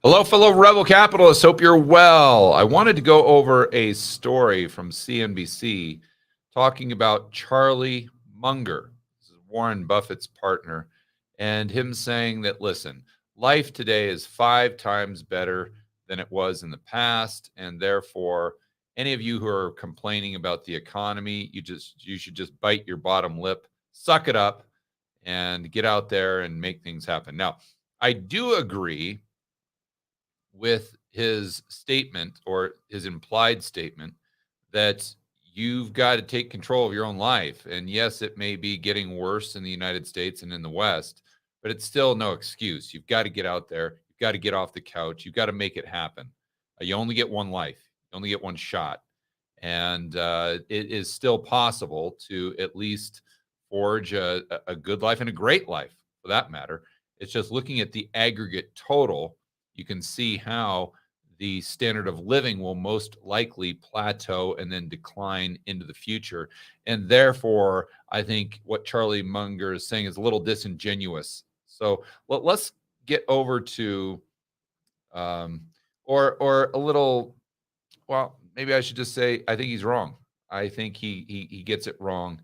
Hello, fellow rebel capitalists. Hope you're well. I wanted to go over a story from CNBC talking about Charlie Munger, this is Warren Buffett's partner, and him saying that, listen, life today is 5 times better than it was in the past, and therefore, any of you who are complaining about the economy, you should just bite your bottom lip, suck it up, and get out there and make things happen. Now, I do agree with his statement or his implied statement that you've got to take control of your own life. And yes, it may be getting worse in the United States and in the West, but it's still no excuse. You've got to get out there. You've got to get off the couch. You've got to make it happen. You only get one life, you only get one shot. And it is still possible to at least forge a good life and a great life for that matter. It's just looking at the aggregate total, you can see how the standard of living will most likely plateau and then decline into the future. And therefore, I think what Charlie Munger is saying is a little disingenuous. So let's get over to, or a little, well, maybe I should just say, I think he's wrong. I think he gets it wrong.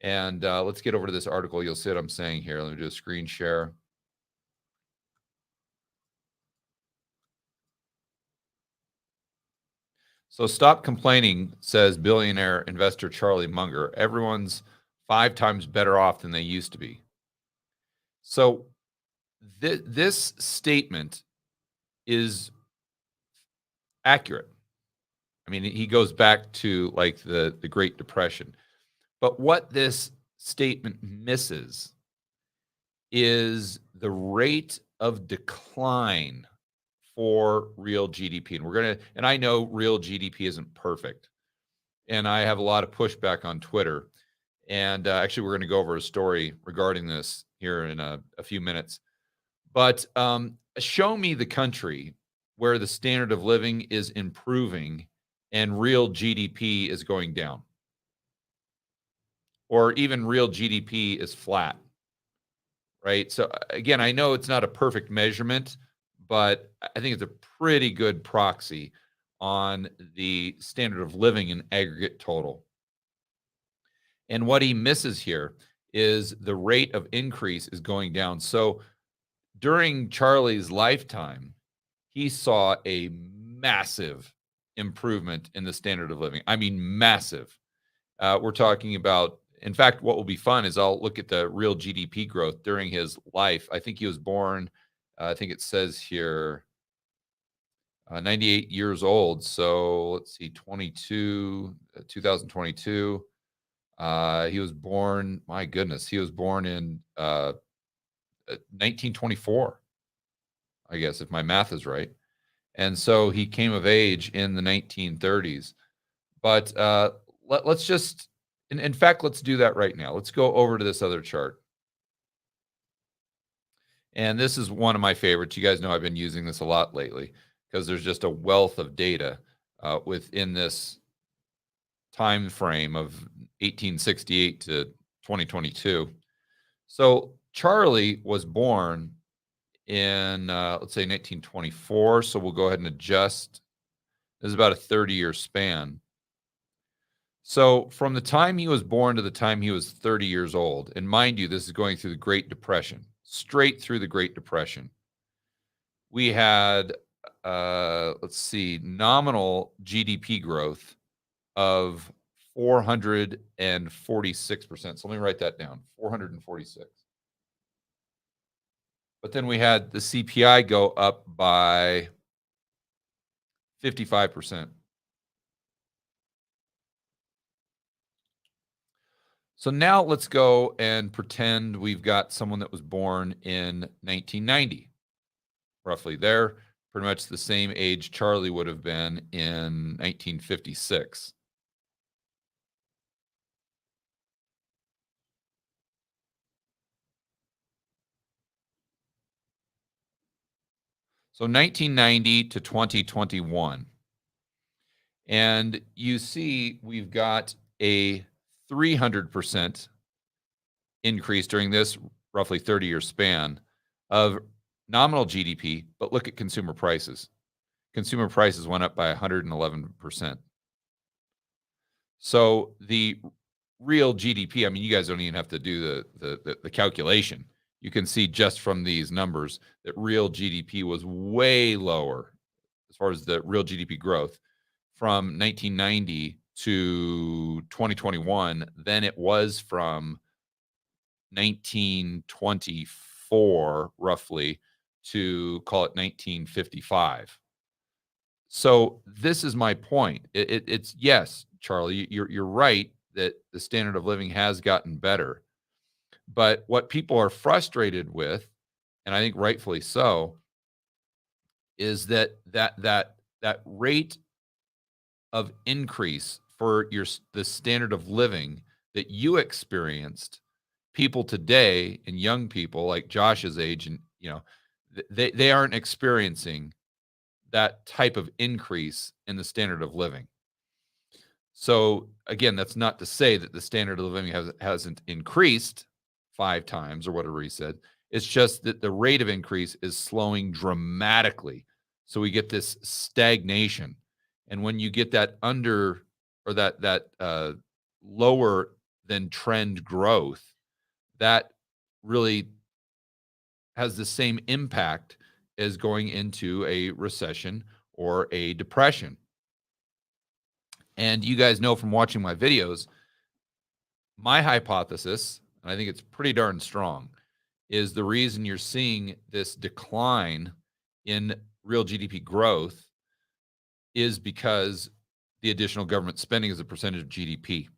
And let's get over to this article. You'll see what I'm saying here. Let me do a screen share. So stop complaining, says billionaire investor Charlie Munger. Everyone's 5 times better off than they used to be. So this statement is accurate. I mean, he goes back to like the Great Depression. But what this statement misses is the rate of decline for real GDP. And I know real GDP isn't perfect. And I have a lot of pushback on Twitter. And actually, we're going to go over a story regarding this here in a few minutes. But show me the country where the standard of living is improving and real GDP is going down, or even real GDP is flat, right? So again, I know it's not a perfect measurement, but I think it's a pretty good proxy on the standard of living in aggregate total. And what he misses here is the rate of increase is going down. So during Charlie's lifetime, he saw a massive improvement in the standard of living. I mean, massive. We're talking about, in fact, what will be fun is I'll look at the real GDP growth during his life. I think he was born, I think it says here, 98 years old. So let's see, 2022. He was born, my goodness, he was born in 1924, I guess, if my math is right. And so he came of age in the 1930s. But let's just, in fact, let's do that right now. Let's go over to this other chart. And this is one of my favorites. You guys know I've been using this a lot lately because there's just a wealth of data within this time frame of 1868 to 2022. So Charlie was born in, let's say, 1924. So we'll go ahead and adjust. This is about a 30-year span. So from the time he was born to the time he was 30 years old, and mind you, this is going through the Great Depression, straight through the Great Depression, we had, let's see, nominal GDP growth of 446%. So let me write that down, 446. But then we had the CPI go up by 55%. So now let's go and pretend we've got someone that was born in 1990, roughly there, pretty much the same age Charlie would have been in 1956. So 1990 to 2021. And you see we've got a 300% increase during this roughly 30-year span of nominal GDP, but look at consumer prices. Consumer prices went up by 111%. So the real GDP, I mean, you guys don't even have to do the calculation. You can see just from these numbers that real GDP was way lower as far as the real GDP growth from 1990 to 2021 than it was from 1924 roughly to call it 1955. So this is my point. It's yes, Charlie, you're right that the standard of living has gotten better. But what people are frustrated with, and I think rightfully so, is that rate of increase for the standard of living that you experienced, people today and young people like Josh's age, and they aren't experiencing that type of increase in the standard of living. So again, that's not to say that the standard of living hasn't increased 5 times or whatever he said. It's just that the rate of increase is slowing dramatically. So we get this stagnation. And when you get that under or that lower than trend growth, that really has the same impact as going into a recession or a depression. And you guys know from watching my videos, my hypothesis, and I think it's pretty darn strong, is the reason you're seeing this decline in real GDP growth is because the additional government spending is a percentage of GDP.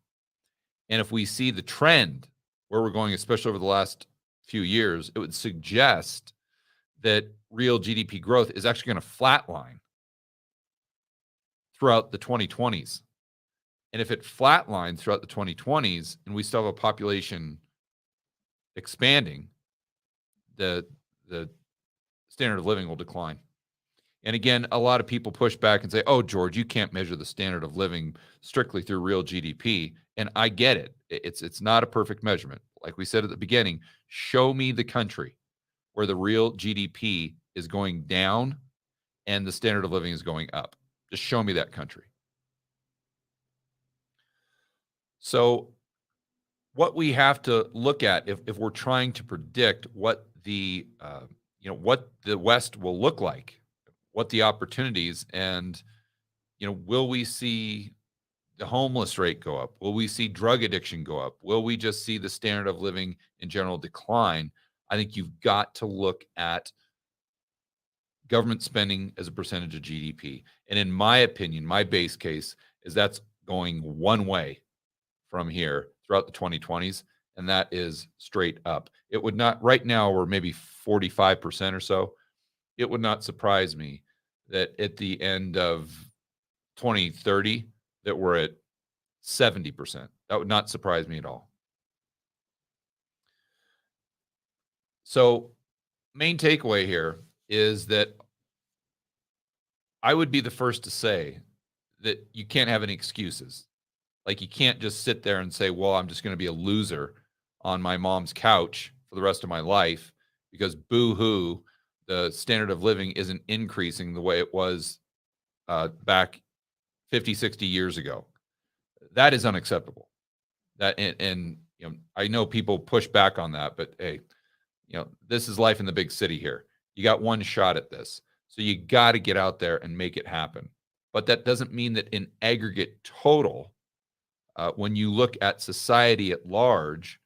And if we see the trend where we're going, especially over the last few years, it would suggest that real GDP growth is actually going to flatline throughout the 2020s. And if it flatlines throughout the 2020s and we still have a population expanding, the standard of living will decline. And again, a lot of people push back and say, oh, George, you can't measure the standard of living strictly through real GDP. And I get it. It's not a perfect measurement. Like we said at the beginning, show me the country where the real GDP is going down and the standard of living is going up. Just show me that country. So what we have to look at if we're trying to predict what the what the West will look like, what the opportunities, and will we see the homeless rate go up? Will we see drug addiction go up? Will we just see the standard of living in general decline? I think you've got to look at government spending as a percentage of GDP. And in my opinion, my base case is that's going one way from here throughout the 2020s, and that is straight up. It would not, right now we're maybe 45% or so. It would not surprise me that at the end of 2030 that we're at 70%. That would not surprise me at all. So main takeaway here is that I would be the first to say that you can't have any excuses. Like, you can't just sit there and say, well, I'm just going to be a loser on my mom's couch for the rest of my life because boo-hoo, the standard of living isn't increasing the way it was back 50, 60 years ago. That is unacceptable. That and I know people push back on that, but hey, this is life in the big city here. You got one shot at this. So you got to get out there and make it happen. But that doesn't mean that in aggregate total, when you look at society at large,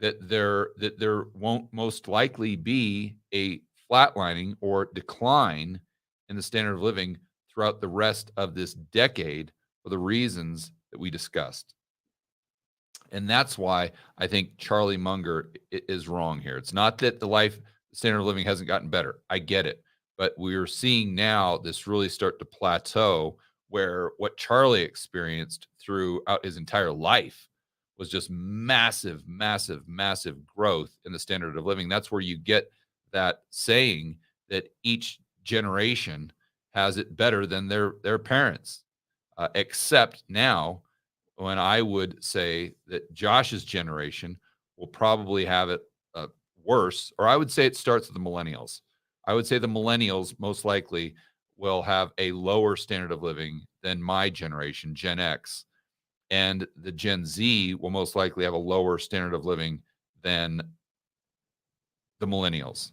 that there won't most likely be a flatlining or decline in the standard of living throughout the rest of this decade for the reasons that we discussed. And that's why I think Charlie Munger is wrong here. It's not that the standard of living hasn't gotten better. I get it. But we're seeing now this really start to plateau where what Charlie experienced throughout his entire life was just massive, massive, massive growth in the standard of living. That's where you get that saying that each generation has it better than their parents, except now when I would say that Josh's generation will probably have it worse, or I would say it starts with the millennials. I would say the millennials most likely will have a lower standard of living than my generation, Gen X. And the Gen Z will most likely have a lower standard of living than the millennials.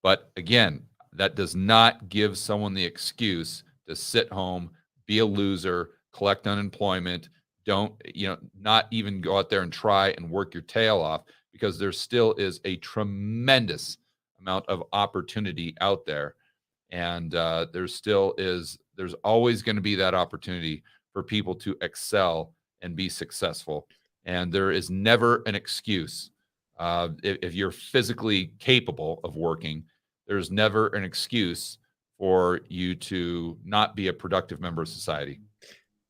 But again, that does not give someone the excuse to sit home, be a loser, collect unemployment, don't, not even go out there and try and work your tail off, because there still is a tremendous amount of opportunity out there. And there's always going to be that opportunity for people to excel and be successful. And there is never an excuse. If you're physically capable of working, there's never an excuse for you to not be a productive member of society.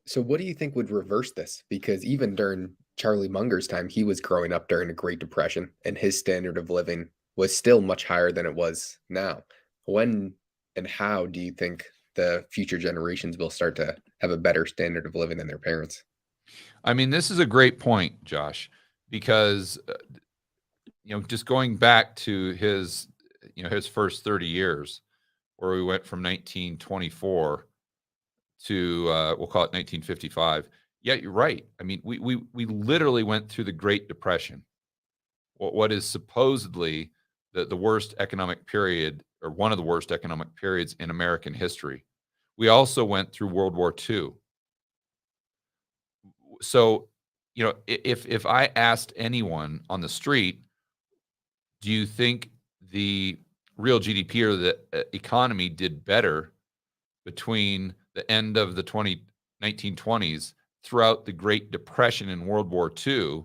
So what do you think would reverse this? Because even during Charlie Munger's time, he was growing up during the Great Depression, and his standard of living was still much higher than it was now. When and how do you think the future generations will start to have a better standard of living than their parents? I mean, this is a great point, Josh, because just going back to his first 30 years, where we went from 1924 to we'll call it 1955. Yeah, you're right. I mean, we literally went through the Great Depression, what is supposedly the worst economic period, or one of the worst economic periods in American history. We also went through World War II. So, if I asked anyone on the street, do you think the real GDP or the economy did better between the end of the 1920s throughout the Great Depression and World War II,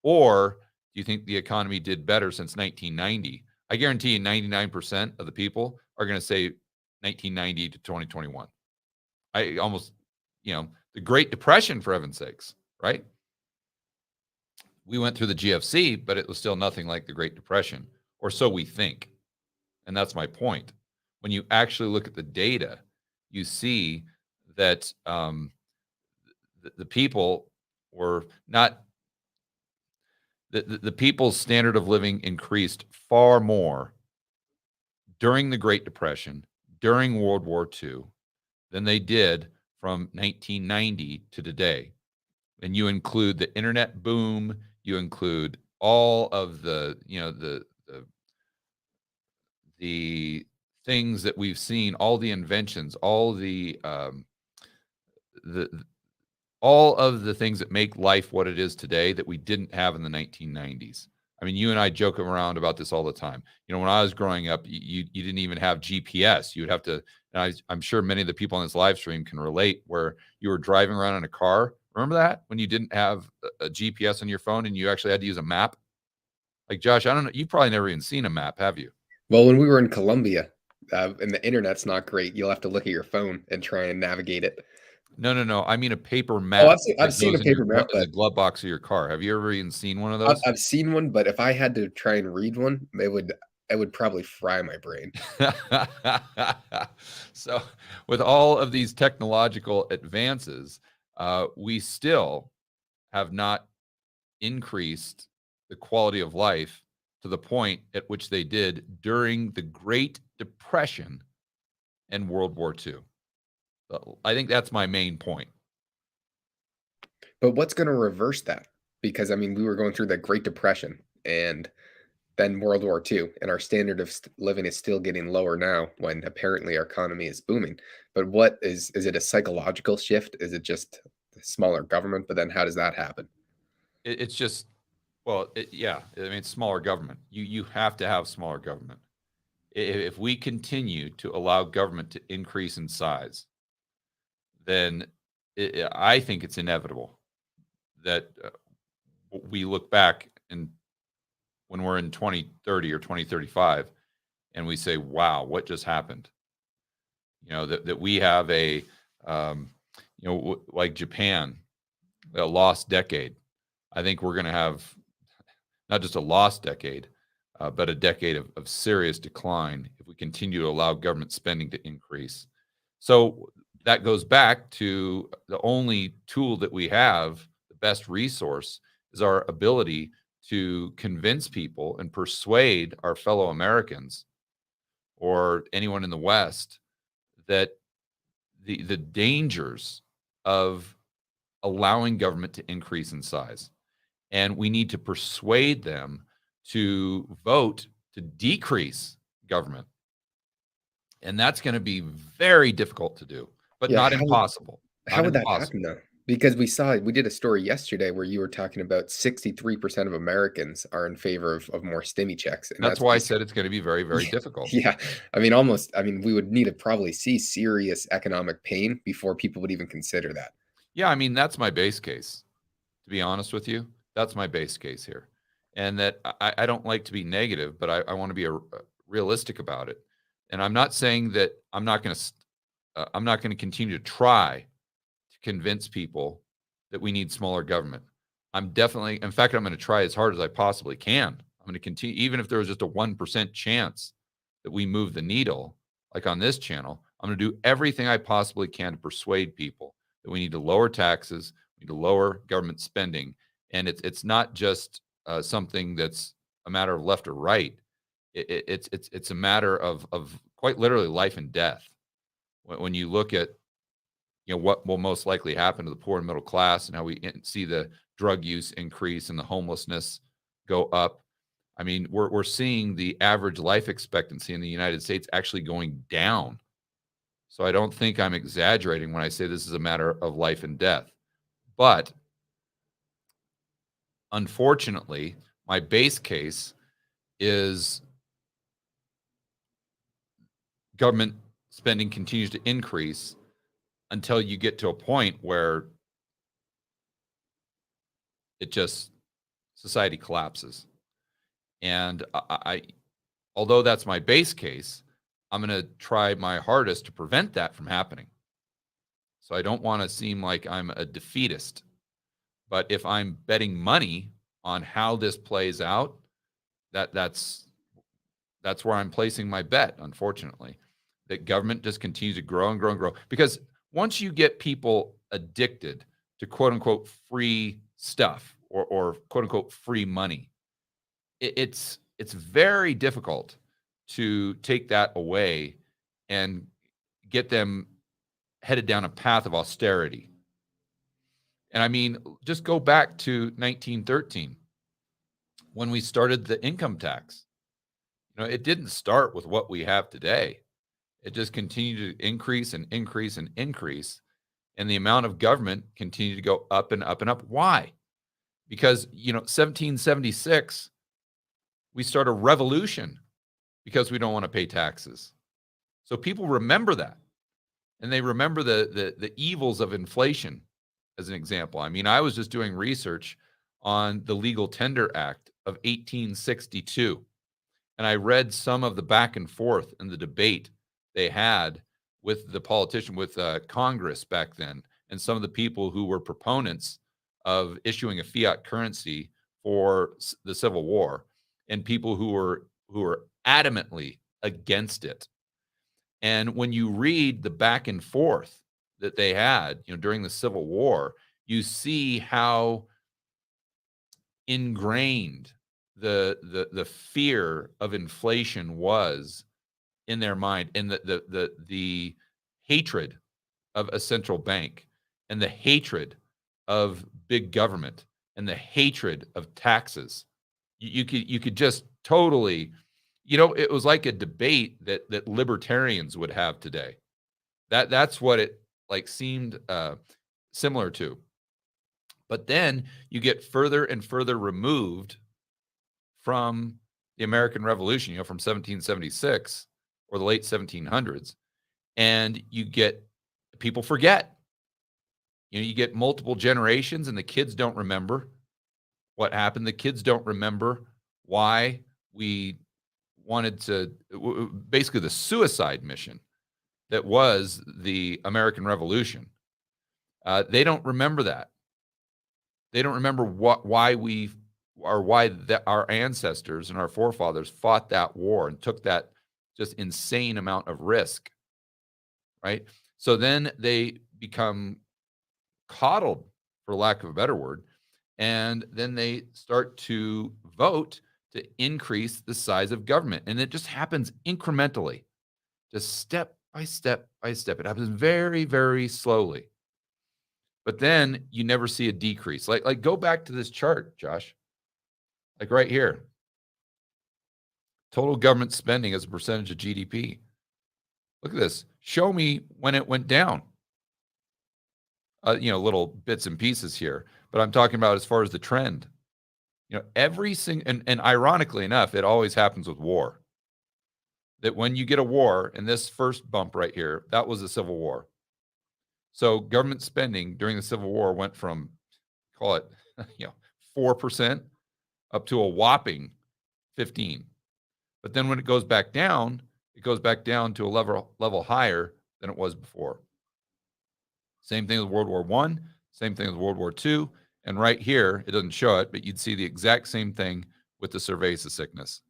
or do you think the economy did better since 1990? I guarantee you 99% of the people are going to say 1990 to 2021. I almost, the Great Depression, for heaven's sakes, right? We went through the GFC, but it was still nothing like the Great Depression, or so we think. And that's my point. When you actually look at the data, you see that the people were not, the people's standard of living increased far more during the Great Depression, during World War II, than they did from 1990 to today. And you include the internet boom, you include all of the things that we've seen, all the inventions, all of the things that make life what it is today that we didn't have in the 1990s. I mean, you and I joke around about this all the time. When I was growing up, you didn't even have GPS. You would have to, and I'm sure many of the people on this live stream can relate, where you were driving around in a car. Remember that, when you didn't have a GPS on your phone and you actually had to use a map? Like, Josh, I don't know. You've probably never even seen a map, have you? Well, when we were in Colombia, and the internet's not great, you'll have to look at your phone and try and navigate it. No. I mean a paper Oh, map I've seen a goes in paper map, in the but glove box of your car. Have you ever even seen one of those? I've seen one, but if I had to try and read one, it would probably fry my brain. So, with all of these technological advances, we still have not increased the quality of life to the point at which they did during the Great Depression and World War II. I think that's my main point. But what's going to reverse that? Because I mean, we were going through the Great Depression and then World War II, and our standard of living is still getting lower now when apparently our economy is booming. But what is it a psychological shift? Is it just smaller government? But then how does that happen? It's just, well, yeah. I mean, it's smaller government. You have to have smaller government. If we continue to allow government to increase in size, then I think it's inevitable that we look back and when we're in 2030 or 2035 and we say, wow, what just happened? That we have a, like Japan, a lost decade. I think we're going to have not just a lost decade, but a decade of serious decline if we continue to allow government spending to increase. So that goes back to the only tool that we have, the best resource, is our ability to convince people and persuade our fellow Americans or anyone in the West that the dangers of allowing government to increase in size. And we need to persuade them to vote to decrease government. And that's going to be very difficult to do, but Yeah, not impossible. how Not would that impossible. happen though? Because we did a story yesterday where you were talking about 63% of Americans are in favor of more stimmy checks, and That's that's why I basically said it's going to be very, very difficult. yeah. I mean, we would need to probably see serious economic pain before people would even consider that. Yeah, I mean, that's my base case. To be honest with you, that's my base case here. And that I don't like to be negative, but I want to be realistic about it. And I'm not saying that I'm not going to continue to try to convince people that we need smaller government. I'm definitely, in fact, I'm going to try as hard as I possibly can. I'm going to continue, even if there was just a 1% chance that we move the needle, like on this channel, I'm going to do everything I possibly can to persuade people that we need to lower taxes, we need to lower government spending. And it's not just something that's a matter of left or right. It's a matter of quite literally life and death. When you look at what will most likely happen to the poor and middle class and how we see the drug use increase and the homelessness go up. I mean, we're seeing the average life expectancy in the United States actually going down. So I don't think I'm exaggerating when I say this is a matter of life and death. But unfortunately, my base case is government spending continues to increase until you get to a point where it just society collapses. And although that's my base case, I'm going to try my hardest to prevent that from happening. So I don't want to seem like I'm a defeatist. But if I'm betting money on how this plays out, that's where I'm placing my bet, unfortunately. That government just continues to grow and grow and grow. Because once you get people addicted to quote unquote free stuff or quote unquote free money, it's very difficult to take that away and get them headed down a path of austerity. And I mean, just go back to 1913 when we started the income tax. It didn't start with what we have today. It just continued to increase and increase and increase. And the amount of government continued to go up and up and up. Why? Because, 1776, we start a revolution because we don't want to pay taxes. So people remember that. And they remember the evils of inflation, as an example. I mean, I was just doing research on the Legal Tender Act of 1862. And I read some of the back and forth in the debate they had with the politician, with Congress back then, and some of the people who were proponents of issuing a fiat currency for the Civil War, and people who were adamantly against it. And when you read the back and forth that they had, during the Civil War, you see how ingrained the fear of inflation was in their mind, and the hatred of a central bank, and the hatred of big government, and the hatred of taxes. You could just totally, it was like a debate that libertarians would have today. That's what it like seemed similar to. But then you get further and further removed from the American Revolution, from 1776 or the late 1700s, and you get people forget. You get multiple generations, and the kids don't remember what happened. The kids don't remember why we wanted to, basically the suicide mission that was the American Revolution. They don't remember that. They don't remember why our ancestors and our forefathers fought that war and took that just insane amount of risk, right? So then they become coddled, for lack of a better word, And then they start to vote to increase the size of government. And it just happens incrementally, just step by step by step. It happens very, very slowly. But then you never see a decrease. Like go back to this chart, Josh. Like right here. Total government spending as a percentage of GDP. Look at this. Show me when it went down. Little bits and pieces here, but I'm talking about as far as the trend. Every single, and ironically enough, it always happens with war. That when you get a war, and this first bump right here, that was a civil war. So government spending during the Civil War went from, call it, 4% up to a whopping 15. But then when it goes back down to a level higher than it was before. Same thing with World War I, same thing with World War II. And right here, it doesn't show it, but you'd see the exact same thing with the cerveza sickness.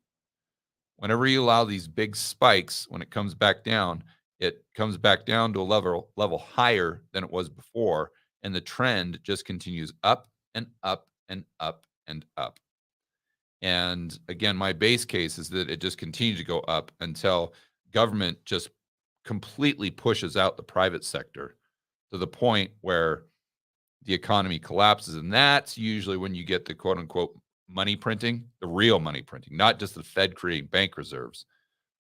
Whenever you allow these big spikes, when it comes back down, it comes back down to a level higher than it was before. And the trend just continues up and up and up and up. And again, my base case is that it just continues to go up until government just completely pushes out the private sector to the point where the economy collapses. And that's usually when you get the quote unquote money printing, the real money printing, not just the Fed creating bank reserves,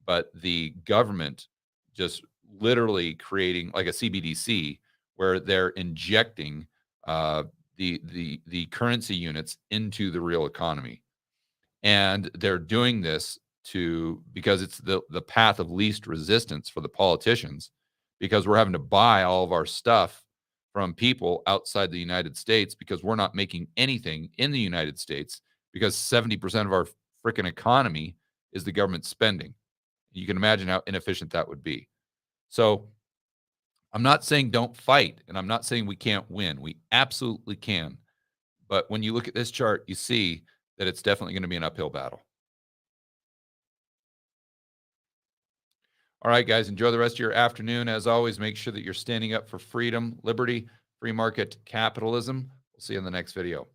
but the government just literally creating like a CBDC where they're injecting the currency units into the real economy. And they're doing this because it's the path of least resistance for the politicians, because we're having to buy all of our stuff from people outside the United States because we're not making anything in the United States because 70% of our freaking economy is the government spending. You can imagine how inefficient that would be. So I'm not saying don't fight, and I'm not saying we can't win. We absolutely can. But when you look at this chart, you see that it's definitely going to be an uphill battle. All right, guys, enjoy the rest of your afternoon. As always, make sure that you're standing up for freedom, liberty, free market capitalism. We'll see you in the next video.